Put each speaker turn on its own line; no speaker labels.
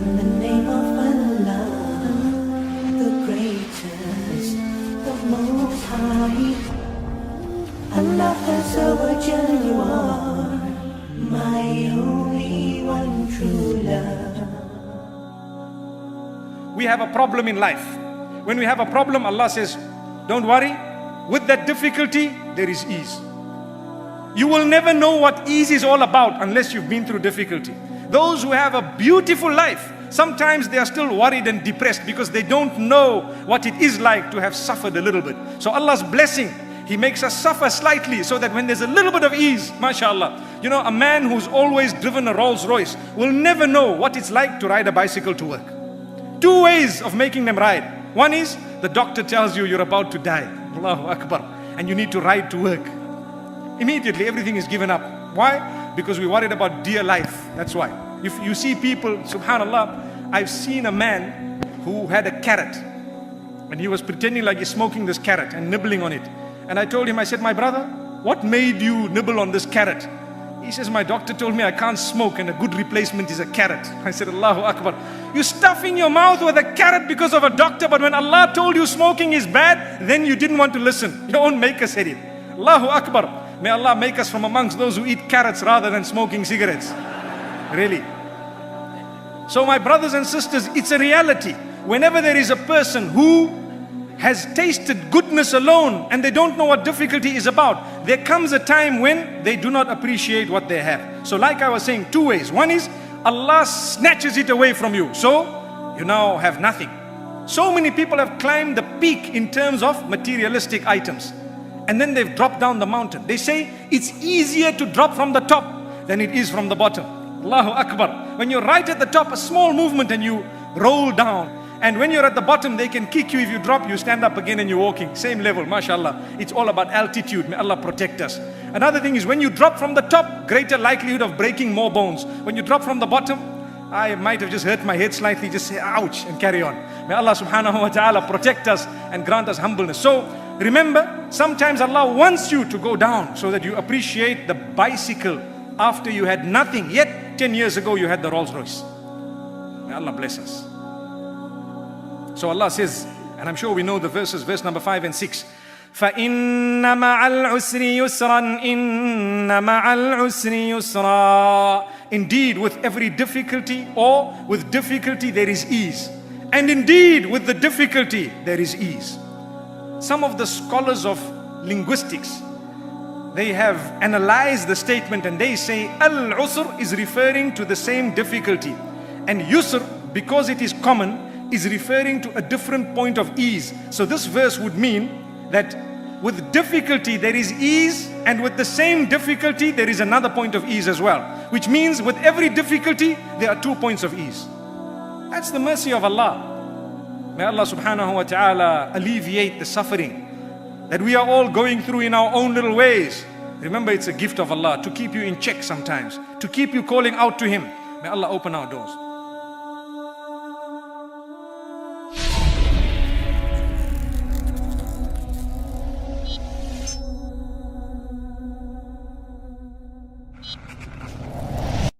In the name of Allah, the greatest, the most high. Allah Azawajal, you are my only one true love.
We have a problem in life. When we have a problem, Allah says, don't worry, with that difficulty, there is ease. You will never know what ease is all about unless you've been through difficulty. Those who have a beautiful life, sometimes they are still worried and depressed because they don't know what it is like to have suffered a little bit. So Allah's blessing, He makes us suffer slightly so that when there's a little bit of ease, mashallah. You know, a man who's always driven a Rolls Royce will never know what it's like to ride a bicycle to work. Two ways of making them ride. One is, the doctor tells you you're about to die. Allahu Akbar. And you need to ride to work. Immediately everything is given up. Why? Because we're worried about dear life. That's why. If you see people, subhanallah, I've seen a man who had a carrot. And he was pretending like he's smoking this carrot and nibbling on it. And I told him, I said, my brother, what made you nibble on this carrot? He says, my doctor told me I can't smoke and a good replacement is a carrot. I said, Allahu Akbar. You stuffing your mouth with a carrot because of a doctor, but when Allah told you smoking is bad, then you didn't want to listen. Your own maker said it. Allahu Akbar. May Allah make us from amongst those who eat carrots rather than smoking cigarettes. Really. So my brothers and sisters, it's a reality. Whenever there is a person who has tasted goodness alone and they don't know what difficulty is about, there comes a time when they do not appreciate what they have. So like I was saying, two ways. One is Allah snatches it away from you, so you now have nothing. So many people have climbed the peak in terms of materialistic items, and then they've dropped down the mountain. They say it's easier to drop from the top than it is from the bottom. Allahu Akbar. When you're right at the top, a small movement and you roll down. And when you're at the bottom, they can kick you. If you drop, you stand up again and you're walking. Same level, mashallah. It's all about altitude. May Allah protect us. Another thing is, when you drop from the top, greater likelihood of breaking more bones. When you drop from the bottom, I might have just hurt my head slightly, just say ouch and carry on. May Allah subhanahu wa ta'ala protect us and grant us humbleness. So remember, sometimes Allah wants you to go down so that you appreciate the bicycle after you had nothing. Yet 10 years ago you had the Rolls Royce. May Allah bless us. So Allah says, and I'm sure we know the verses, verse number 5 and 6. فَإِنَّ مَعَ الْعُسْرِ يُسْرًا إِنَّ مَعَ الْعُسْرِ يُسْرًا. Indeed, with every difficulty, or with difficulty there is ease. And indeed, with the difficulty there is ease. Some of the scholars of linguistics, they have analyzed the statement and they say al-usr is referring to the same difficulty, and yusr, because it is common, is referring to a different point of ease. So this verse would mean that with difficulty there is ease, and with the same difficulty there is another point of ease as well, which means with every difficulty there are 2 points of ease. That's the mercy of Allah. May Allah subhanahu wa ta'ala alleviate the suffering that we are all going through in our own little ways. Remember, it's a gift of Allah to keep you in check sometimes, to keep you calling out to Him. May Allah open our doors.